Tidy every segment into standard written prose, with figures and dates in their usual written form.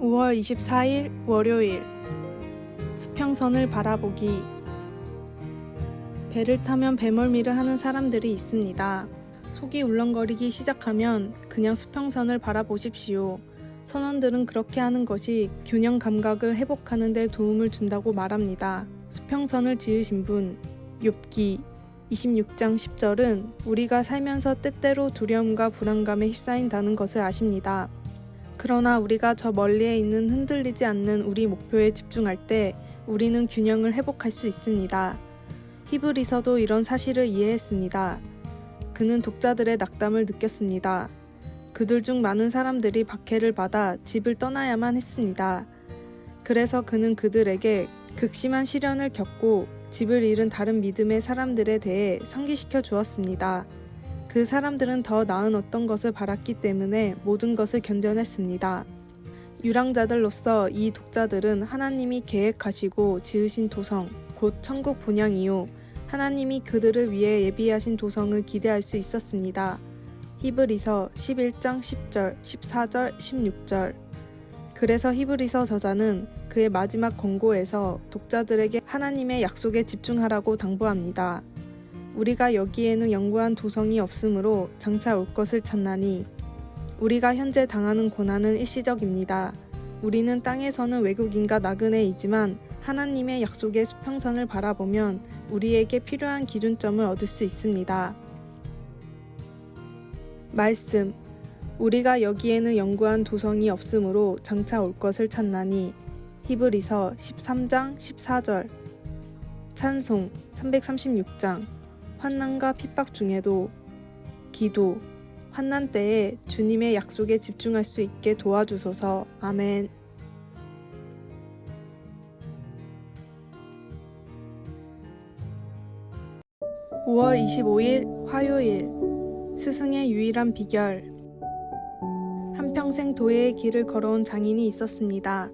5월 24일 월요일 수평선을 바라보기. 배를 타면 배멀미를 하는 사람들이 있습니다. 속이 울렁거리기 시작하면 그냥 수평선을 바라보십시오. 선원들은 그렇게 하는 것이 균형 감각을 회복하는 데 도움을 준다고 말합니다. 수평선을 지으신 분, 욥기 26장 10절은 우리가 살면서 때때로 두려움과 불안감에 휩싸인다는 것을 아십니다. 그러나 우리가 저 멀리에 있는 흔들리지 않는 우리 목표에 집중할 때 우리는 균형을 회복할 수 있습니다. 히브리서도 이런 사실을 이해했습니다. 그는 독자들의 낙담을 느꼈습니다. 그들 중 많은 사람들이 박해를 받아 집을 떠나야만 했습니다. 그래서 그는 그들에게 극심한 시련을 겪고 집을 잃은 다른 믿음의 사람들에 대해 상기시켜 주었습니다. 그 사람들은 더 나은 어떤 것을 바랐기 때문에 모든 것을 견뎌냈습니다. 유랑자들로서 이 독자들은 하나님이 계획하시고 지으신 도성, 곧 천국 본향이요, 하나님이 그들을 위해 예비하신 도성을 기대할 수 있었습니다. 히브리서 11장 10절, 14절, 16절. 그래서 히브리서 저자는 그의 마지막 권고에서 독자들에게 하나님의 약속에 집중하라고 당부합니다. 우리가 여기에는 영구한 도성이 없으므로 장차 올 것을 찾나니. 우리가 현재 당하는 고난은 일시적입니다. 우리는 땅에서는 외국인과 나그네이지만 하나님의 약속의 수평선을 바라보면 우리에게 필요한 기준점을 얻을 수 있습니다. 말씀. 우리가 여기에는 영구한 도성이 없으므로 장차 올 것을 찾나니. 히브리서 13장 14절. 찬송 336장. 환난과 핍박 중에도 기도, 환난 때에 주님의 약속에 집중할 수 있게 도와주소서. 아멘. (5월 25일) 화요일 스승의 유일한 비결. 한평생 도예의 길을 걸어온 장인이 있었습니다.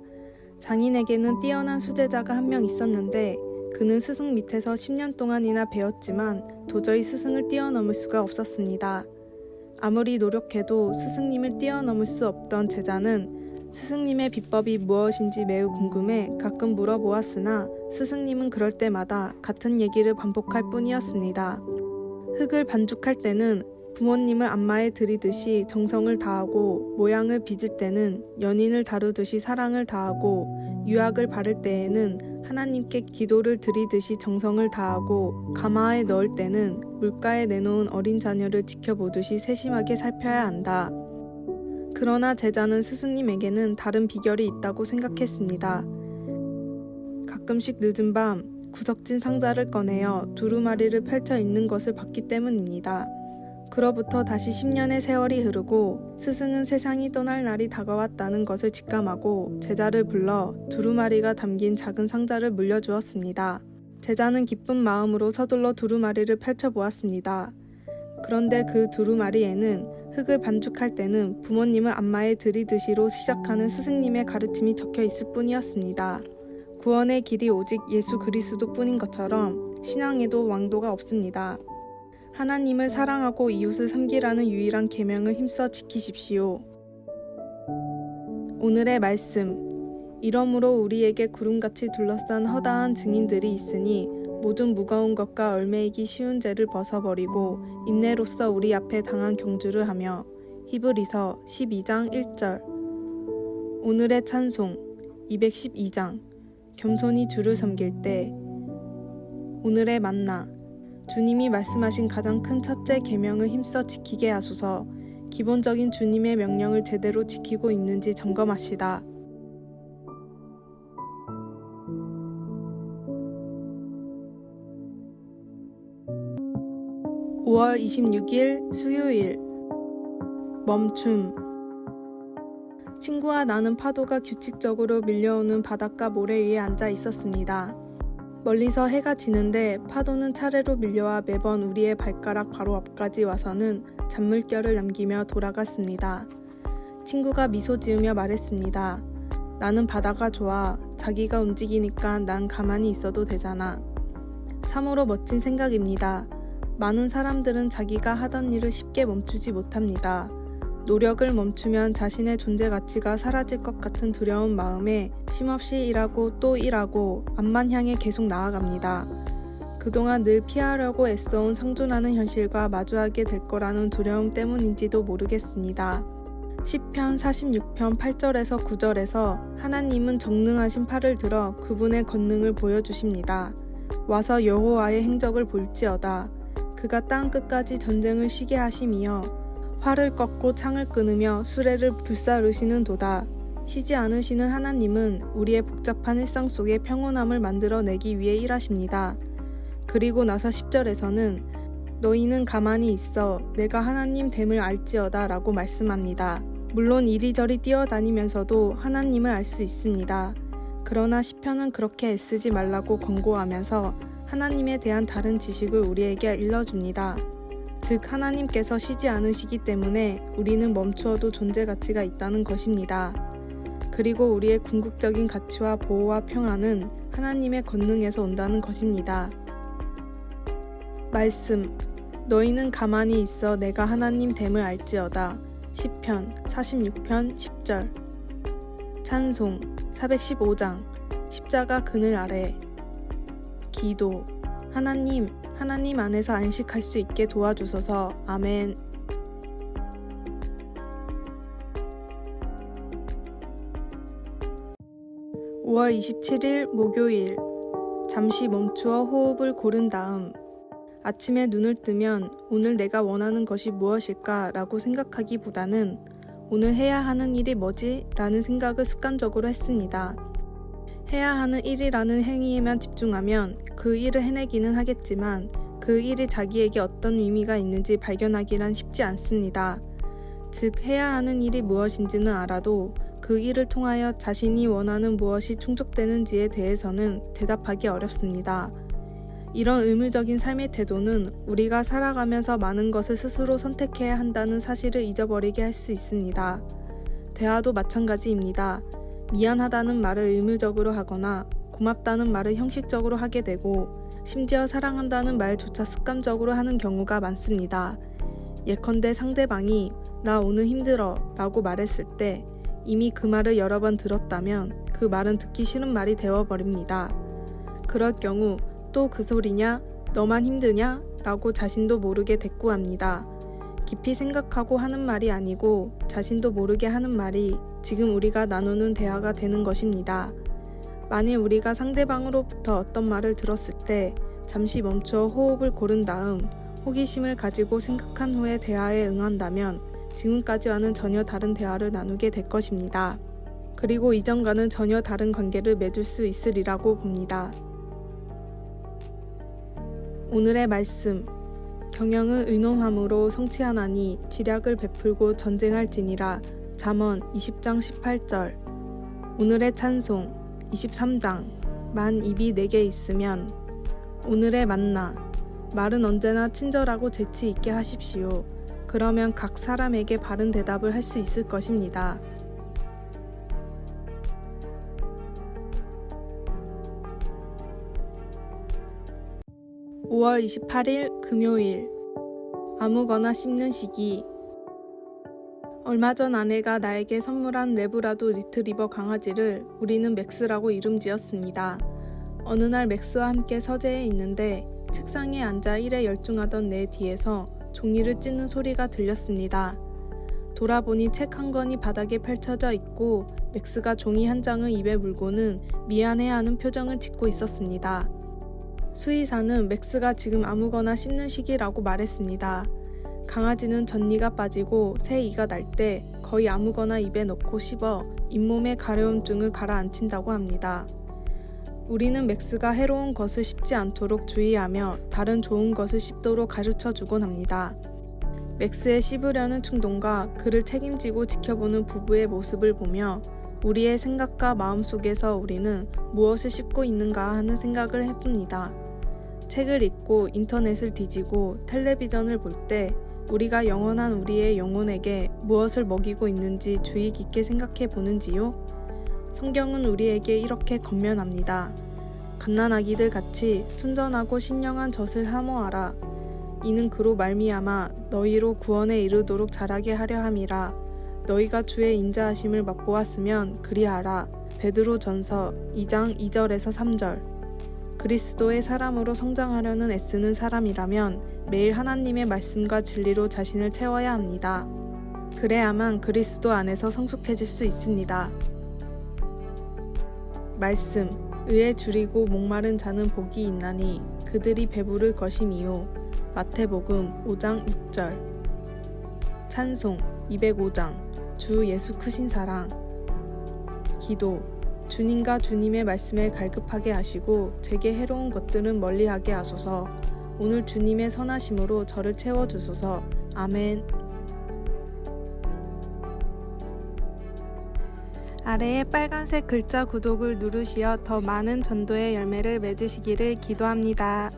장인에게는 뛰어난 수제자가 한 명 있었는데 그는 스승 밑에서 10년 동안이나 배웠지만 도저히 스승을 뛰어넘을 수가 없었습니다. 아무리 노력해도 스승님을 뛰어넘을 수 없던 제자는 스승님의 비법이 무엇인지 매우 궁금해 가끔 물어보았으나 스승님은 그럴 때마다 같은 얘기를 반복할 뿐이었습니다. 흙을 반죽할 때는 부모님을 안마에 들이듯이 정성을 다하고, 모양을 빚을 때는 연인을 다루듯이 사랑을 다하고, 유약을 바를 때에는 하나님께 기도를 드리듯이 정성을 다하고, 가마에 넣을 때는 물가에 내놓은 어린 자녀를 지켜보듯이 세심하게 살펴야 한다. 그러나 제자는 스승님에게는 다른 비결이 있다고 생각했습니다. 가끔씩 늦은 밤 구석진 상자를 꺼내어 두루마리를 펼쳐 있는 것을 봤기 때문입니다. 그로부터 다시 10년의 세월이 흐르고 스승은 세상이 떠날 날이 다가왔다는 것을 직감하고 제자를 불러 두루마리가 담긴 작은 상자를 물려주었습니다. 제자는 기쁜 마음으로 서둘러 두루마리를 펼쳐보았습니다. 그런데 그 두루마리에는 흙을 반죽할 때는 부모님을 안마에 들이듯이로 시작하는 스승님의 가르침이 적혀 있을 뿐이었습니다. 구원의 길이 오직 예수 그리스도뿐인 것처럼 신앙에도 왕도가 없습니다. 하나님을 사랑하고 이웃을 섬기라는 유일한 계명을 힘써 지키십시오. 오늘의 말씀. 이러므로 우리에게 구름같이 둘러싼 허다한 증인들이 있으니 모든 무거운 것과 얽매이기 쉬운 죄를 벗어버리고 인내로써 우리 앞에 당한 경주를 하며. 히브리서 12장 1절. 오늘의 찬송 212장. 겸손히 주를 섬길 때. 오늘의 만나. 주님이 말씀하신 가장 큰 첫째 계명을 힘써 지키게 하소서. 기본적인 주님의 명령을 제대로 지키고 있는지 점검하시다. (5월 26일) 수요일. 멈춤. 친구와 나는 파도가 규칙적으로 밀려오는 바닷가 모래 위에 앉아 있었습니다. 멀리서 해가 지는데 파도는 차례로 밀려와 매번 우리의 발가락 바로 앞까지 와서는 잔물결을 남기며 돌아갔습니다. 친구가 미소 지으며 말했습니다. 나는 바다가 좋아. 자기가 움직이니까 난 가만히 있어도 되잖아. 참으로 멋진 생각입니다. 많은 사람들은 자기가 하던 일을 쉽게 멈추지 못합니다. 노력을 멈추면 자신의 존재 가치가 사라질 것 같은 두려운 마음에 쉼없이 일하고 또 일하고 앞만 향해 계속 나아갑니다. 그동안 늘 피하려고 애써온 상존하는 현실과 마주하게 될 거라는 두려움 때문인지도 모르겠습니다. 시편 46편 8절에서 9절에서 하나님은 정능하신 팔을 들어 그분의 권능을 보여주십니다. 와서 여호와의 행적을 볼지어다. 그가 땅 끝까지 전쟁을 쉬게 하심이여 활을 꺾고 창을 끊으며 수레를 불사르시는 도다. 쉬지 않으시는 하나님은 우리의 복잡한 일상 속에 평온함을 만들어내기 위해 일하십니다. 그리고 나서 10절에서는 너희는 가만히 있어 내가 하나님 됨을 알지어다 라고 말씀합니다. 물론 이리저리 뛰어다니면서도 하나님을 알 수 있습니다. 그러나 시편은 그렇게 애쓰지 말라고 권고하면서 하나님에 대한 다른 지식을 우리에게 일러줍니다. 즉 하나님께서 쉬지 않으시기 때문에 우리는 멈추어도 존재 가치가 있다는 것입니다. 그리고 우리의 궁극적인 가치와 보호와 평안은 하나님의 권능에서 온다는 것입니다. 말씀 너희는 가만히 있어 내가 하나님 됨을 알지어다. 시편 46편 10절 찬송 415장 십자가 그늘 아래 기도 하나님 안에서 안식할 수 있게 도와주소서. 아멘. (5월 27일) 목요일 잠시 멈추어 호흡을 고른 다음 아침에 눈을 뜨면 오늘 내가 원하는 것이 무엇일까 라고 생각하기보다는 오늘 해야 하는 일이 뭐지? 라는 생각을 습관적으로 했습니다. 해야 하는 일이라는 행위에만 집중하면 그 일을 해내기는 하겠지만 그 일이 자기에게 어떤 의미가 있는지 발견하기란 쉽지 않습니다. 즉 해야 하는 일이 무엇인지는 알아도 그 일을 통하여 자신이 원하는 무엇이 충족되는지에 대해서는 대답하기 어렵습니다. 이런 의무적인 삶의 태도는 우리가 살아가면서 많은 것을 스스로 선택해야 한다는 사실을 잊어버리게 할 수 있습니다. 대화도 마찬가지입니다. 미안하다는 말을 의무적으로 하거나 고맙다는 말을 형식적으로 하게 되고 심지어 사랑한다는 말조차 습관적으로 하는 경우가 많습니다. 예컨대 상대방이 나 오늘 힘들어 라고 말했을 때 이미 그 말을 여러 번 들었다면 그 말은 듣기 싫은 말이 되어버립니다. 그럴 경우 또 그 소리냐? 너만 힘드냐? 라고 자신도 모르게 대꾸합니다. 깊이 생각하고 하는 말이 아니고 자신도 모르게 하는 말이 지금 우리가 나누는 대화가 되는 것입니다. 만일 우리가 상대방으로부터 어떤 말을 들었을 때 잠시 멈추어 호흡을 고른 다음 호기심을 가지고 생각한 후에 대화에 응한다면 지금까지와는 전혀 다른 대화를 나누게 될 것입니다. 그리고 이전과는 전혀 다른 관계를 맺을 수 있으리라고 봅니다. 오늘의 말씀 경영은 의논함으로 성취하나니 지략을 베풀고 전쟁할지니라. 잠언 20장 18절 오늘의 찬송 23장 만 입이 내게 있으면 오늘의 만나 말은 언제나 친절하고 재치 있게 하십시오. 그러면 각 사람에게 바른 대답을 할 수 있을 것입니다. (5월 28일) 금요일 아무거나 씹는 시기 얼마 전 아내가 나에게 선물한 레브라도 리트리버 강아지를 우리는 맥스라고 이름 지었습니다. 어느 날 맥스와 함께 서재에 있는데 책상에 앉아 일에 열중하던 내 뒤에서 종이를 찢는 소리가 들렸습니다. 돌아보니 책 한 권이 바닥에 펼쳐져 있고 맥스가 종이 한 장을 입에 물고는 미안해하는 표정을 짓고 있었습니다. 수의사는 맥스가 지금 아무거나 씹는 시기라고 말했습니다. 강아지는 전니가 빠지고 새 이가 날 때 거의 아무거나 입에 넣고 씹어 잇몸의 가려움증을 가라앉힌다고 합니다. 우리는 맥스가 해로운 것을 씹지 않도록 주의하며 다른 좋은 것을 씹도록 가르쳐주곤 합니다. 맥스의 씹으려는 충동과 그를 책임지고 지켜보는 부부의 모습을 보며 우리의 생각과 마음 속에서 우리는 무엇을 씹고 있는가 하는 생각을 해봅니다. 책을 읽고 인터넷을 뒤지고 텔레비전을 볼 때 우리가 영원한 우리의 영혼에게 무엇을 먹이고 있는지 주의 깊게 생각해 보는지요? 성경은 우리에게 이렇게 권면합니다. 갓난아기들 같이 순전하고 신령한 젖을 사모하라. 이는 그로 말미암아 너희로 구원에 이르도록 자라게 하려 함이라. 너희가 주의 인자하심을 맛보았으면 그리하라. 베드로전서 2장 2절에서 3절. 그리스도의 사람으로 성장하려는 애쓰는 사람이라면 매일 하나님의 말씀과 진리로 자신을 채워야 합니다. 그래야만 그리스도 안에서 성숙해질 수 있습니다. 말씀, 의에 줄이고 목마른 자는 복이 있나니 그들이 배부를 것임이요. 마태복음 5장 6절. 찬송 205장. 주 예수 크신 사랑. 기도, 주님과 주님의 말씀에 갈급하게 하시고 제게 해로운 것들은 멀리하게 하소서. 오늘 주님의 선하심으로 저를 채워주소서. 아멘. 아래의 빨간색 글자 구독을 누르시어 더 많은 전도의 열매를 맺으시기를 기도합니다.